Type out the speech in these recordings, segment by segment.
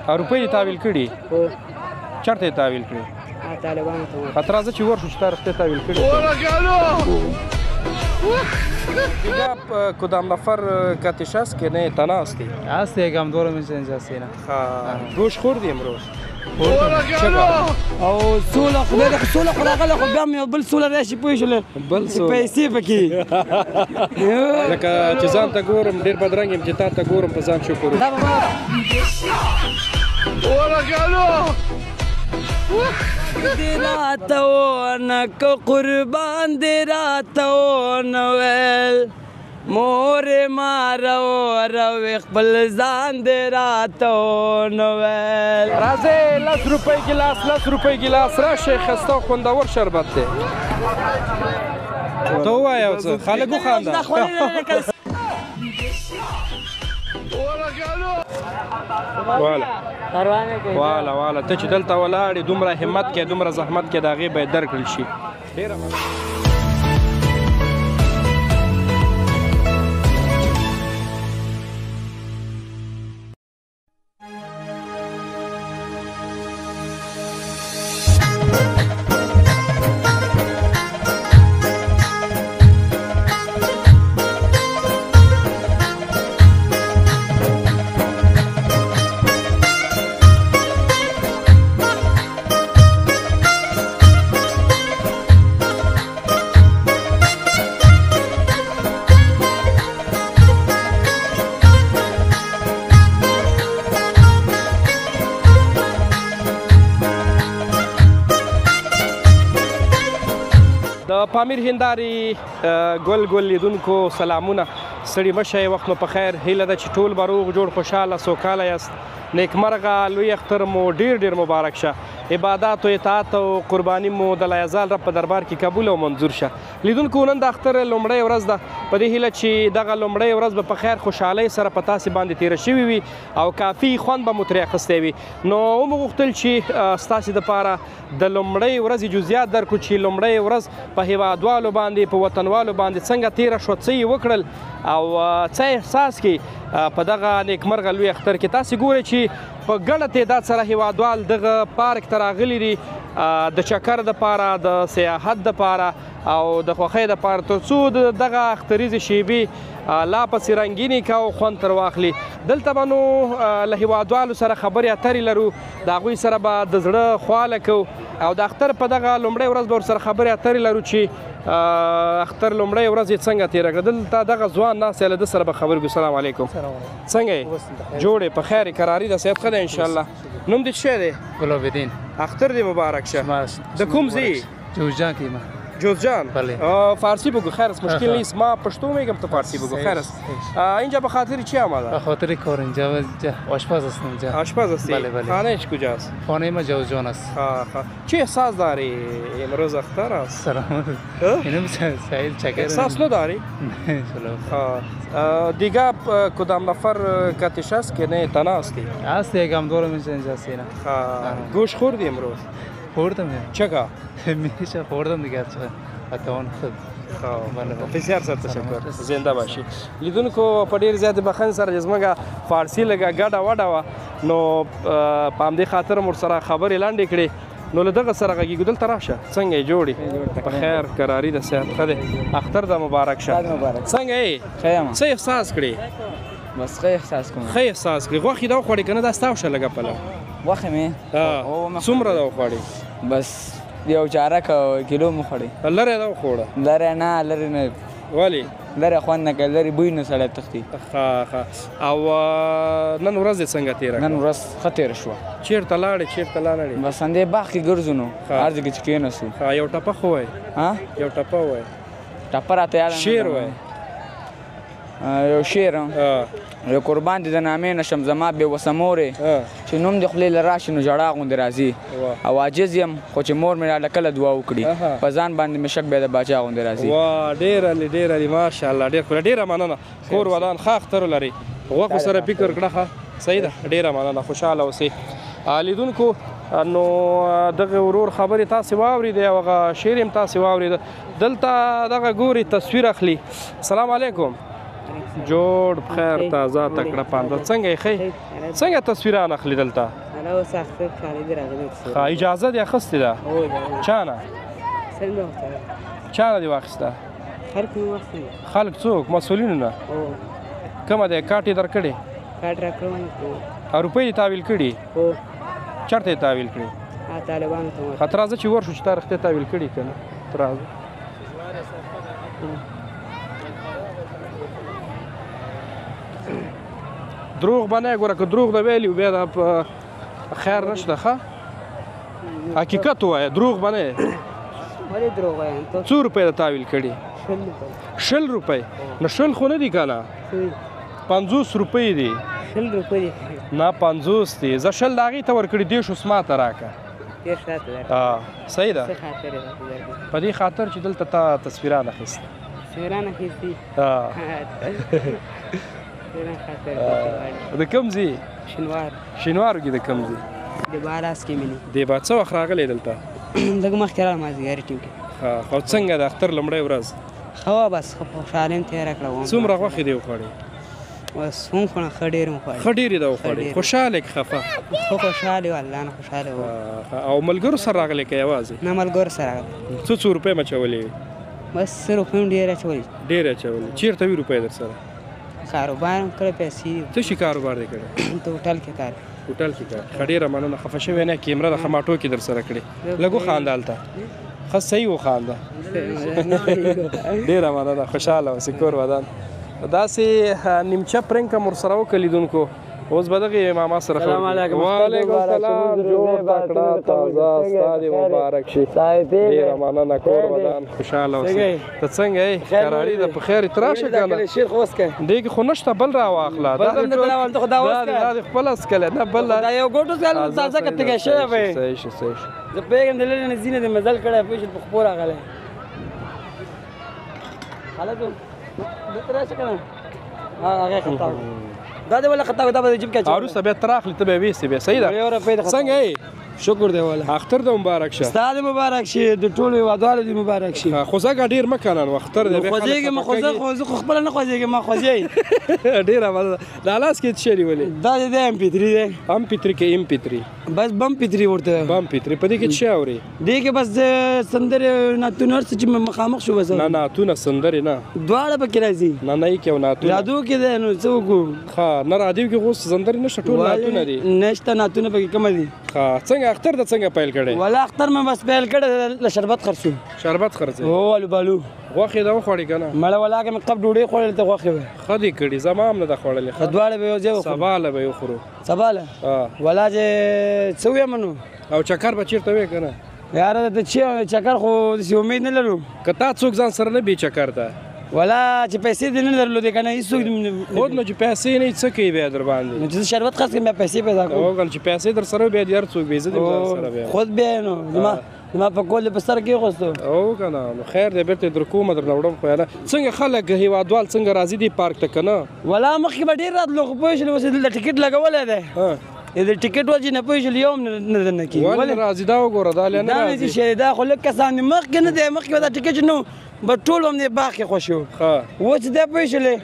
روپۍ یې تحویل کړي؟ هو. چېرته یې تحویل کړي؟ طالبانو ته ته راځه چې ورشو چې تا رښتیا تحویل کړي. دیگه کدام نفر کاتیشاست که نه تنها هستی؟ هست یکم دور نشستی نه. گوش خوردی امروز؟ او سوله خدای دې سوله خو راغله خو بیا مې بل سوله راشي پوه شولې بل سوله پیسې پکې لکه چې ځان ته ګورم ډېر بدرنګ یم چې تا ته ګورم په ځان شکر دا به دې راته ونه که قربان دې راته ونه ویل مورې ما روي خپل ځان دې راته ونه ویل. راځئ 10 روپۍ ګیلاس 10 روپۍ ګیلاس راشئ ښایسته او خوندور شربت دی. ته ووایه یو څه خالق وخانده. واله ته چې دلته ولاړې دومره همت کې دومره زحمت کې د هغې به یې درکړل شي. ډېره پامیر هندارې ګل لیدونکو سلامونه. ستړي مه شئ، وخت مو په خیر. هیله ده چې ټول به روغ جوړ خوشحاله سوکاله یاست. نیکمرغه لوی اختر مو ډېر مبارک شه. عبادات او اطاعت او قرباني مو د لایزال رب په دربار کې قبول او منظور شه. لیدونکو نن د اختر لومړۍ ورځ ده. په دې هیله چې دغه لومړۍ ورځ به په خیر خوشحالۍ سره په تاسې باندې تېره شوې وي او کافي خوند به مو ترې اخیستی وي. نو ومو غوښتل چې ستاسې دپاره د لومړۍ ورځې جزیات درکړو چې لومړۍ ورځ په هیوادوالو باندې په وطنوالو باندې څنګه تېره شوه، څه یې وکړل او څه احساس کې په دغه نیکمرغه لوی اختر کې. تاسې ګورئ چې په ګڼه تعداد سره هیوادوال دغه پارک ته راغلي دي د چکر دپاره، د سیاحت دپاره او د خوښۍ دپاره، تر څو دغه اختریزې شیبې لا پسې رنګینې کا او خوند تر واخلي. دلته به نو له هیوادوالو سره خبرې اترې لرو، د هغوی سره به د زړه خواله کوو او د اختر په دغه لومړۍ ورځ به ورسره خبرې اترې لرو چې اختر لومړۍ ورځ یې څنګه تېره کړه. دلته دغه ځوان ناست دی، له ده سره به خبرې کوو. السلام علیکم. څنګه یې؟ جوړ یې؟ په خیر یې؟ کراري ده؟ صحت ښه دی انشاءالله؟ نوم دې څه شی دی؟ ګلابدین. اختر دې مبارک شه. د کوم ځای؟ جوزجان کې ما. جوزجان. فارسی بگو خیر است، مشکل نیست. ما پشتو میگم تو فارسی بگو خیر است. اینجا به خاطر چی آمده؟ به خاطر کار اینجا آشپز هستم اینجا. آشپز هستی؟ بله بله. خانه‌اش کجاست؟ خانه ما جوزجان است. چه احساس داری امروز اختر است؟ سلام. اینم سعید چکر. احساس نداری؟ نه. دیگه کدام نفر کاتیش است که نه تنها هستی؟ هست یکم دور نشستی نه. گوش خوردی امروز؟ خوردم. چکا؟ میشه خوردم دیگه اتوان خود. بسیار زیات تشکر. زنده باشی. لیدونکو په ډېر زیات بخښنې سره چې زموږ فارسي لږه ګډه وډه وه، نو په همدې خاطر مو ورسره خبرې لنډې کړې. نو له دغه سره غږېږو. دلته راشه. څنګه یې؟ جوړ یې؟ په خیر کراري ده، صحت ښه دی؟ اختر ده مبارک شه. څنګه یې؟ څه احساس کړې؟ بس ښه احساس کوم. ښه احساس کړې. غوښې ده وخوړې که نه؟ دا ستا وشه لږه پله. غوښې مې څومره ده وخوړې؟ بس یو چارک کیلو مو خوړې. لرې ده وخوړه؟ لرې نه، لرې نه. ولې؟ لرې خوند نه کوي، لرې بوی نه سړی تښتي. او نن ورځ دې څنګه تېره کړه؟ نن ورځ ښه تېره شوه. چېرته لاړې چېرته لاړې؟ بس همدې باغ کې ګرځو نو، هر ځای کې چې کېناستو. یو ټپه خو وایي. یو ټپه وایي. ټپه راته یاده نه ده. شعر وایي. یو شعر یو قربان دې د نامې نه شم زما بې وسه مورې، چې نوم دې خولې له راشي نو ژړا غوندې راځي. او عاجز یم خو چې مور مې راله کله دعا وکړي، په ځان باندې مې شک بیا د باچا غوندې راځي. وا ډېره ډېره ماشاءالله ډېر ښکلی. ډېره مننه. کور ودان ښه اختر ولرئ. غوښو سره فکر کړه ښه. صحیح ده. ډېره مننه. خوشحاله اوسئ. لیدونکو نو دغه ورور خبرې تاسې واورېدې او هغه شعر هم تاسې واورېده. دلته دغه ګوري تصویر اخلي. السلام علیکم. جوړ بخیر تازه تکړه پانده څنګه یې ښې څنګه تصویران اخلي دلته ښه اجازه دې اخیستې ده چا نه چا نه دې واخیسته خلک څوک مسؤلینو نه کومه دی کاټ یې درکړې او روپۍ یې تحویل کړي چېرته یې تحویل کړي ښه ته راځه چې ورشو چې تا رښتیا تحویل کړي که نه ته راځه دروغ به نه یې ګوره که دروغ د ویلي بیا د خیر نشته ښه حقیقت ووایه دروغ به نه یې څو روپۍ د تحویل کړي 100 روپۍ نو 100 خو نه دي که نه 50 روپۍ دي نه 50 دي زه 100 د هغې ته ورکړي 10 ما ته راکړه صحیح ده په دې خاطر چې دلته تا تصویران اخیستي د کوم ځای شینوارو کې د کوم ځای دی با څه وخت راغلی دلته لږ مخکې راغلم مازدیګري ټیم کې او څنګه د اختر لومړۍ ورځ ښه وه بس ښه خوشحالي مې تېره کړه څومره غوښې دې وخوړې بس ومخوړه ښه ډېرې مې خوړې ښه ډېرې ده وخوړې خوشحاله که خفه ښه خوشحاله وه الله نه خوشحاله وه او ملګرو سره راغلی که یوازې نه ملګرو سره راغلی څو روپۍ مې اچولې وي بس 100 روپۍ مې ډېرې اچولې ډېرې اچولې چېرته وي روپۍ در سره کاروبار مې کړی پیسې څه شي کاروبار دې کړی ته هوټل کې کار هوټل کې کار ښه ډېره مننه خفه شوې نه کیمره د خماټو کې در سره کړې لږ وخانده هلته ښه صحیح وخانده ډېره مننه خوشحاله اوسې کور ودان داسې نیمچه پرنګ هم ورسره وکړه لیدونکو اوس به دغې ماما سره وعلیکم السلام جوړ تکړه تازه ستا دې مبارک شي ډېره مننه کور ودان خوشحاله اوسې ته څنګه یې کراري ده په خیر ته راشه که نه دې کې خو نشته بل راواخله دا دې خپله څکلی نه بل یو ګوټ وڅکلم تازه که تږی شوی به یې صحیح شي صحیح شي زه پوهېږم د لرې نه ځینې دې مزل کړی پوه شو په خپو راغلی هلک دلته راشه که نه هغې خطا دا دې ولا خطا دا به جیب کې اچوم وروسته بیا ته راخلې ته به یې ویستې بیا صحیح ده څنګه یې شکر دی والا اختر د مبارک شه ستا دې مبارک شي د ټولو هېوادوالو دې مبارک شي خوځه ډېر مه کنه نو اختر دی خوځېږم خو زه خو خپله نه خوځېږم ما خوځېږي ډېره مننه دا لاس کې څه شی نیولې دا دې دی MP3 دی MP3 کې MP3 بس بم پتري ورته بم پتري په دې کې څه اوري دې کې بس سندرې ناتونه هر څه چې مخامخ شو بس نه ناتونه سندرې نه دواړه پکې راځي نه نه کې او ناتونه رادیو کې دی نو څه وکړو ښه نه رادیو کې خو سندرې نشته ټول ناتونه دي نشته ناتونه پکې کم دي ښه څنګه اختر د څنګه پیل کړی ولا اختر مې بس پیل کړی له شربت خرڅو شربت خرڅې او الو بالو غوښې دا وخوړې که نه مړه ولا کې مې قب ډوډۍ خوړلې ته غوښې وې ښه دې کړي زما هم نه ده خوړلې دواړه به یو ځای وخورو سبا له به یې وخورو سبا له ولا چې څه ویم نو او چکر به چېرته وې که نه یاره ته چې چکر خو داسې امید نه لرو که تا څوک ځان سره نه بي چکر ته ولا چې پیسې دې نه درلودې که نه هېڅوک خود نو چې پیسې نه څه کوي بیا در باندې نو چې زه شربت خرڅ کړم بیا پیسې پیدا کړم وګل چې پیسې در سره بیا دې هر څوک بې زه دې ځان سره بیا خود بیا نو زما په کول په سر کې غوستو او که نه نو خیر دی بېرته در کومه درنه وړم خو نه څنګه خلک هېوادوال څنګه راځي دي پارک ته که نه ولا مخکې به ډېر راتلو خو پوه شولې اوس یې دلته ټکټ لګولی دی د ټیکټ وجې نه پوه شولې یو هم نه درنه کېږي ولې راځي دا وګوره دا نه راځي چې دا خو لږ کسان دي مخکې نه دی مخکې به دا ټیکټ نه به ټول هم دې باغ کې خوښ وو اوس دی پوه شولې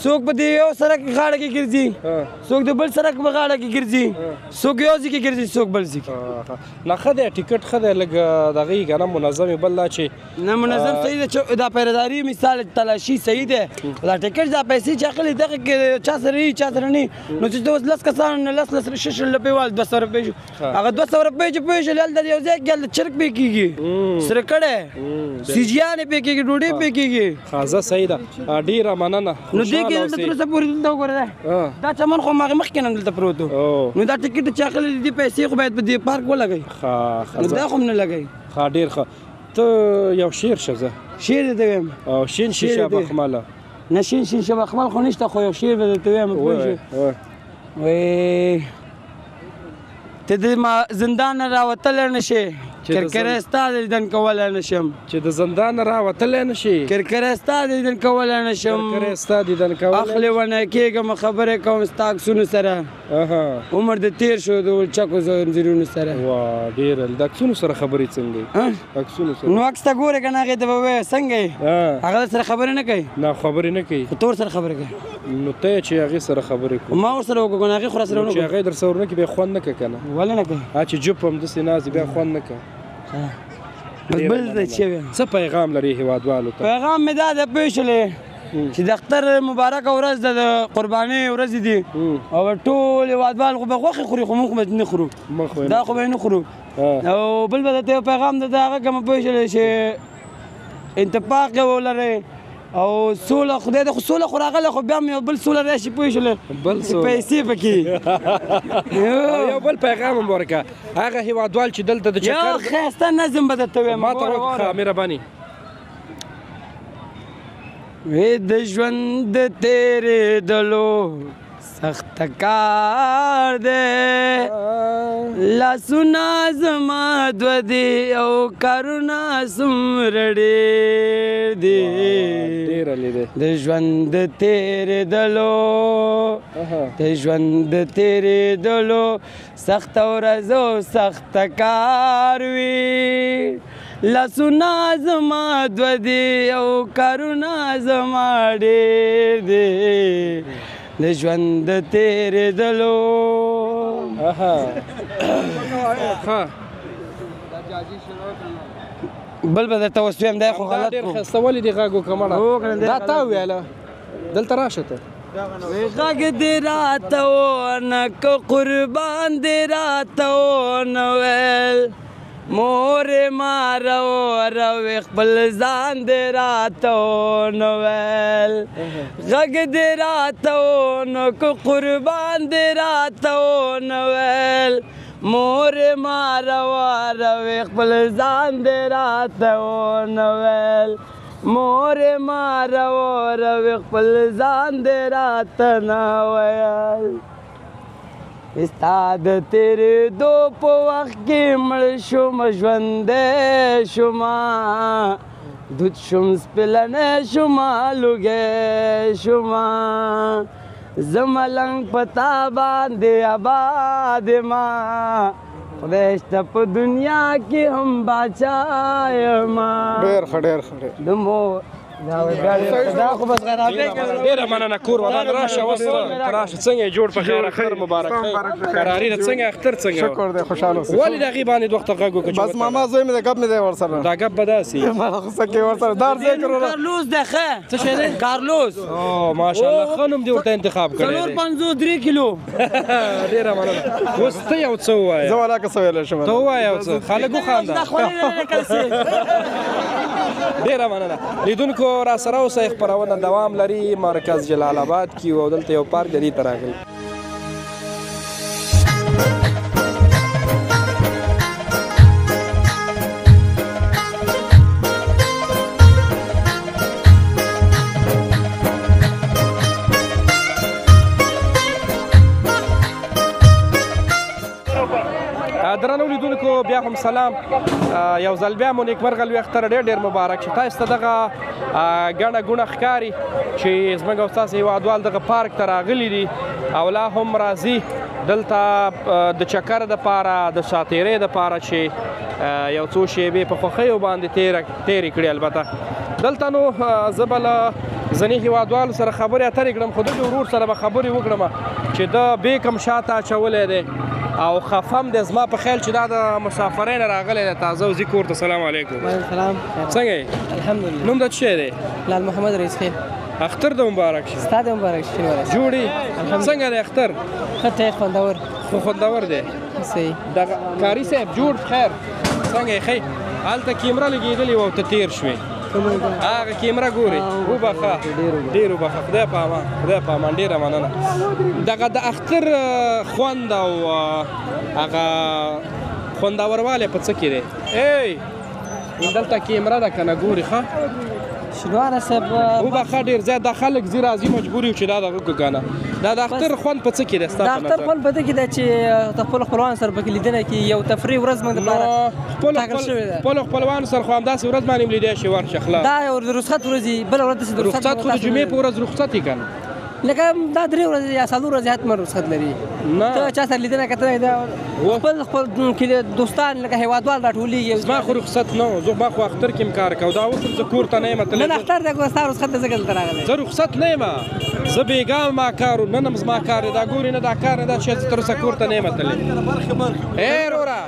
څوک به د یو سړک غاړه کې ګرځي څوک د بل سړک په غاړه کې ګرځي څوک یو ځای کې ګرځي څوک بل ځای کې نه ښه دی ټیکټ ښه دی لږ دغه یې که نه منظم بل دا چې نه منظم صحیح دی دا پیرداري مثال تلاشي صحیح دی دا ټیکټ دا پیسې چې اخلي دغه کې چا سره وي چا سره نه نو چې اوس 10 کسان 10 شش روپۍ وال 200 روپۍ شو هغه 200 روپۍ چې پوه شولې هلته یو ځای کې هلته چرک پې کېږي سره کړی سیجیانې پې کېږي ډوډۍ پې کېږي ښه صحیح ده ډېره مننه نو دې کې دلته تر اوسه پورې دلته وګوره دا چمن خو هماغې مخکې نه دلته پروت و نو دا ټکټ چې اخلي دې پیسې خو باید په دې پارک ولګوي نو دا خو هم نه لګوي ښه ډېر ښه ته یو شعر شه زه شعر دې ویم او شین شیشه بخمله نه شین شیشه بخمل خو نشته خو یو شعر به درته ویم پوه شوې وایي ته د زندان نه راوتلی نه شې کرکری ستا د دیدن کولی نه شم چې د زندان نه راوتلی نه شې کرکری ستا د دیدن کولی نه شم کرکری ستا دیدن کولی اخلې ونه کېږم خبرې کوم ستا عکسونو سره عمر د تیر شو د ولچکو زنځیرونو سره وا ډېر د عکسونو سره خبرې څنګه عکسونو سره نو عکس ته ګورې که نه هغې ته به وایې څنګه یې هغه سره خبرې نه کوي نه خبرې نه کوي خو ته ورسره خبرې کوي نو ته چې هغې سره خبرې کوو ما ورسره وکړو که نه هغې خو راسره ونه چې هغې در سره ونه کړي بیا خوند نه کوي که نه ولې نه کوي چې جوپ هم داسې ناست بیا خوند نه کوي بس بل ځای چې ویم څه پیغام لري هېوادوالو ته پیغام مې دا ده پوه شولې چې د اختر مبارکه ورځ ده د قربانۍ ورځې دي او ټول هېوادوال خو به غوښې خوري خو موږ به نه خورو دا خو به یې نه خورو او بل به درته یو پیغام ده د هغه که مې پوه شولې چې اتفاق یې ولرئ او سوله خدای د خو سوله خو راغله خو بیا هم یو بل سوله راشي پوه شولې پیسې پکې یو بل پیغام هم ورکړه هغه هېوادوال چې دلته د چکر یو ښایسته نظم به درته وایم ما ته وکړه مهرباني وې د ژوند د تېرېدلو سخت کار دی لاسونه زما دوه دي او کارونه څومره ډېر دي د ژوند د تېرېدلو سخته ورځ او سخته کار وي لاسونه زما دوه دي او کارونه زما ډېر دي د ژوند د تېرېدلو بل به درته اوس ویم دی خو غلط ډېر ښایسته ولې دې غږ وکړه مړه دا تا وویله دلته راشه ته غږ دې راته ونه که قربان دې راته ونه ویل مورې ما روي خپل ځان دې راته ونه ویل غږ دې راته ونه که قربان دې راته ونه ویل مورې ما روي خپل ځان دې راته ونه ویل مورې ما روي خپل ځان دې راته نه ویل ستا د تېرېدو په وخت کې مړ شوم ژوندی شومه دود شوم سپلنی شومه لوګی شومه زه ملنګ په تا باندې آباد یمه خدای شته په دنیا کې هم باچا یمه ډېر ښه د مور دا خو بس غرابې کوي ډېره مننه کور ودان راشه اوس راشه څنګه یې جوړ په خیر اختر مبارک قراري ده څنګه اختر څنګه شکر دی خوشحاله اوسئ ولې د هغې باندې دوه وخته غږ وکړه بس ماما زوی مې د ګپ مې دی ورسره دا ګپ به داسې ما غوسه کې ورسره دار ځای کړو کارلوس دی ښه څه شی دی کارلوس ماشاءالله ښه نوم دې ورته انتخاب کړی دی 3 کیلو ډېره مننه اوس ته یو څه ووایه زه ولا که څه ویلی شم ته ووایه یو څه خلک وخانده ډېره مننه لیدونکو راسره اوسئ خپرونه دوام لري مرکز جلال آباد کې او دلته یو پارک دی دې ته راغلی درنو لیدونکو بیا هم سلام یو ځل بیا مو نیکمرغه لوی اختر ډېر مبارک شه تاسو ته دغه ګڼه ګوڼه ښکاري چې زموږ او ستاسو هېوادوال دغه پارک ته راغلي دي او لا هم راځي دلته د چکر دپاره د ساتیرۍ دپاره چې یو څو شیبې په خوښیو باندې تېرې کړي البته دلته نو زه به له ځینې هېوادوالو سره خبرې اترې کړم خو دغه ورور سره به خبرې وکړم چې د بیک هم شاته اچولی دی او خفم دی زما په خیال چې دا د مسافرۍ نه راغلی دی تازه وځي کور ته سلام علیکم وعلیکم السلام څنګه یې الحمدلله نوم د څه شی دی لال محمد رئیس خیل اختر د مبارک شه ستا د مبارک شه جوړې څنګه دی اختر ښه دی خوندور خو خوندور دی صحیح دغه کاري صاحب جوړ خیر څنګه یې ښی هلته کیمره لګېدلې وه او ته تېر شوې هغه کیمره ګوري وبخه ډېر وبخه خدای په امان خدای په امان ډېره مننه دغه د اختر خوند او هغه خوندوروالی په څه کې دی ای دلته کیمره ده که نه ګوري ښه شنواره صاحب وبخه ډېر زیات دا خلک ځي راځي مجبور یو چې دا دغه وکړو که نه دا د اختر خوند په څه کې دی ستا په نظر د اختر خوند په دې کې ده چې د خپلو خپلوانو سره پکې لیدنه کې یو تفریح ورځ موږ دپاره ټاکل شوې ده خپلو خپلوانو سره خو همداسې ورځ باندې هم لیدی شي ورشه خلاص دا یو د رخصت ورځ بله ورځ داسې د رخصت خو د جمعې په ورځ رخصت یې که نه لکه دا 3 ورځې یا 4 ورځې حتما رخصت لري ته چا سره لیدنه کته خپل دوستان لکه هیوادوال راټولېږي زما خو رخصت نه و زه ما خو اختر کې کار کوم دا اوس زه کور ته نه یم نن اختر دی ستا رخصت دی ځکه دلته راغلی زه رخصت نه یم زه بېګا ما کار نن هم زما کار دی دا ګورې نه دا کار نه دا چې زه تر اوسه کور ته نه یم تللی ای وروره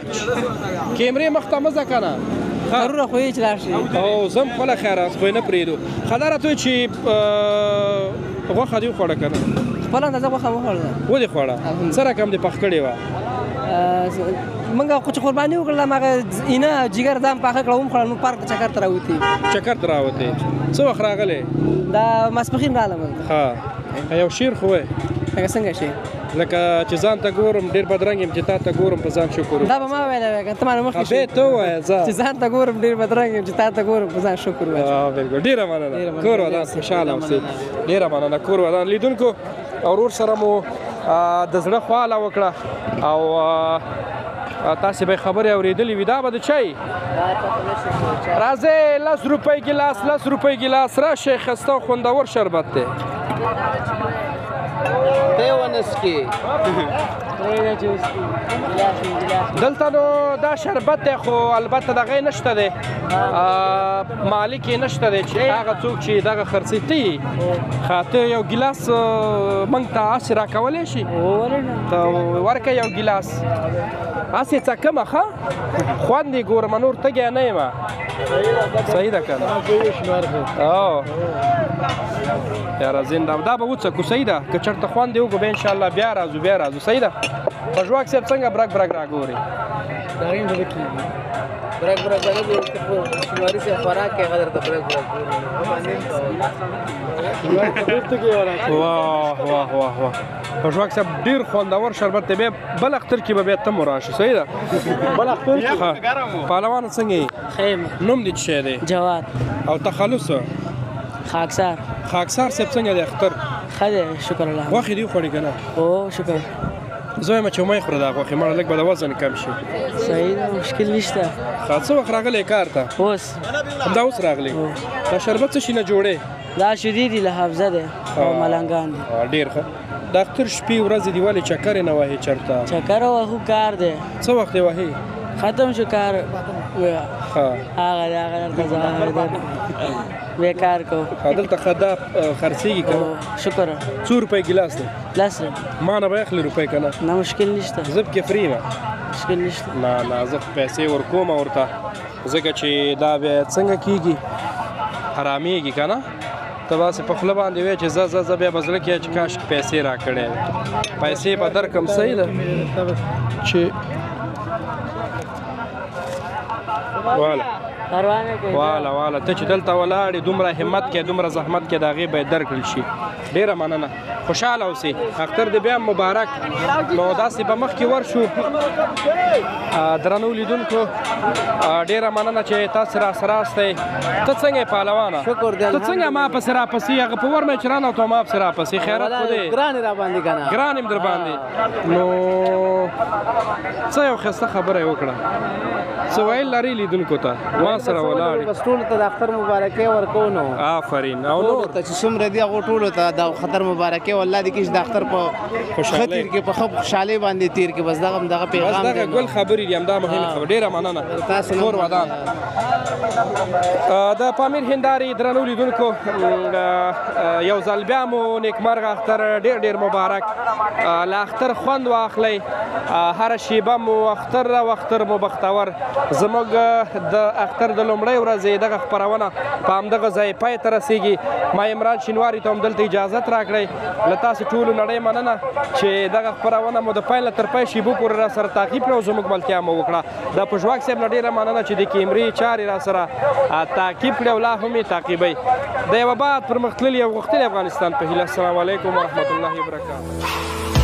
کیمرې مخ ته مه ځه که نه ضروره خو یې چې لاړ شي او زه هم خپله خیره خو یې نه پرېږدو ښه دا راته وایي چې غوښه دې وخوړه که نه خپله اندازه غوښه وخوړله ودې خوړه څه رقم دې پخ کړې وه موږ خو چې قرباني وکړله هماغه اینه جګر ځان پاخه کړه ومخوړه نو پارک چکر ته راوتې چکر ته راوتې څه وخت راغلی دا ماسپښین راغلم ښه یو شعر خو وایې لکه څنګه شي لکه چې ځان ته ګورم ډېر بدرنګ یم چې تا ته ګورم په ځان شکر دا به ما ویلی وی که ته مانه مخکې شي ته ووایه ځه چې ځان ته ګورم ډېر بدرنګ یم چې تا ته ګورم په ځان شکر وایه بلکل ډېره مننه کور ودان خوشحاله اوسې ډېره مننه کور ودان لیدونکو ورور سره مو د زړه خواله وکړه او تاسې به یې خبرې اورېدلې وي دا به د چای راځئ 10 روپۍ ګیلاس 10 روپۍ ګیلاس راشئ ښایسته او خوندور شربت دی دلته نو دا شربت دی خو البته دغه یې نشته دی مالک یې نشته دی چې هغه څوک چې دغه خرڅوي ته یې ښه ته یو ګیلاس موږ ته هسې راکولی شي ته ورکړه یو ګیلاس هسې څکمه ښه خوند یې ګورم نور تږی نه یم صحیح ده که نه یاره زنده دا به وڅکو صحیح ده که چېرته خوند یې وکړو بیا انشاءالله بیا راځو صحیح ده پژواک صاحب څنګه برګ راګوري شماري سے خوراک کے قدر تو برک واه واه واه واه پژواک صاحب ډېر خوندور شربت دی بیا بل اختر کې به بیا ته مو راشي صحیح ده بل اختر کې پهلوانه څنګه یې خیم نوم دې څه شی دی جواد او تخلص خاکسار صاحب څنګه دی اختر ښه دی شکر الله غوښې دې وخوړې که نه او شکر زه وایم چې مه یې خوره دا غوښې مړه لږ به د وزن کم شي صحیح ده مشکل نشته ښه څه وخت راغلی کار ته اوس همدا اوس راغلی دا شربت څه شي نه جوړې دا شیدې دي له حافظه دی او ملنګان دي ډېر ښه د اختر شپې ورځې دي ولې چکر یې نه وهې چېرته چکر وهو کار دی څه وخت یې وهې ختم شو کار هغه دی هغه درته زه بیکار کو دلته ښه دا خرڅېږي که شکر 2 روپۍ ګیلاس دی 10 ما نه به اخلي روپۍ که نه نه مشکل نشته زه پکې فري یم مشکل نشته نه زه پیسې ورکوم ورته ځکه چې دا بیا څنګه کېږي حرامېږي که نه ته باسې په خوله باندې وایې چې زه بیا به زړه کې چې کاشکې پیسې راکړی پیسې به درکړم صحیح ده چې واله ته چې دلته ولاړې دومره همت کې دومره زحمت کې د هغې به یې درکړل شي ډېره مننه خوشحاله اوسې اختر دې بیا مبارک نو داسې به مخکې ورشو درنو لیدونکو ډېره مننه چې تاسې راسره یاستئ ته څنګه یې پهلوانه ته څنګه ما پسې راپسې هغه په ور مې چې رانه ته ما پسې راپسې خیرات خو دی ګران را باندې کنه ګران یم در باندې نو څه یو ښایسته خبره یې وکړه څه ویل لري لیدونکو ته ما سره ولاړې بس ټولو ته د اختر مبارکۍ ورکوو نو آفرین او نور ته چې څومره دي هغو ټولو ته د اختر مبارکۍ والله دې کښې د اختر په ښه تیر کې په ښه خوشحالۍ باندې تیر کې بس دغه پیغام دغه ګل خبرې دي همدا مهمه خبره ډېره مننه کور ودان د پامیر هندارې درنو لیدونکو یو ځل بیا مو نیکمرغه اختر ډېر مبارک له اختر خوند واخلئ هره شیبه مو اختر او اختر مو بختور زموږ د اختر د لومړۍ ورځې دغه خپرونه په همدغه ځای پای ته رسیږي ما عمران شینواري ته هم دلته اجازت راکړئ له تاسې ټولو نړۍ مننه چې دغه خپرونه مو د پیل نه تر پای شیبو پورې را سره تعقیب کړه او زموږ ملتیا مو وکړه د پژواک صاحب نه ډېره مننه چې د کیمرې چارې را سره تعقیب کړې او لا هم یې تعقیبوئ د یوه بعد پرمختللي او غښتلي افغانستان په هیله السلام علیکم ورحمة الله وبرکاته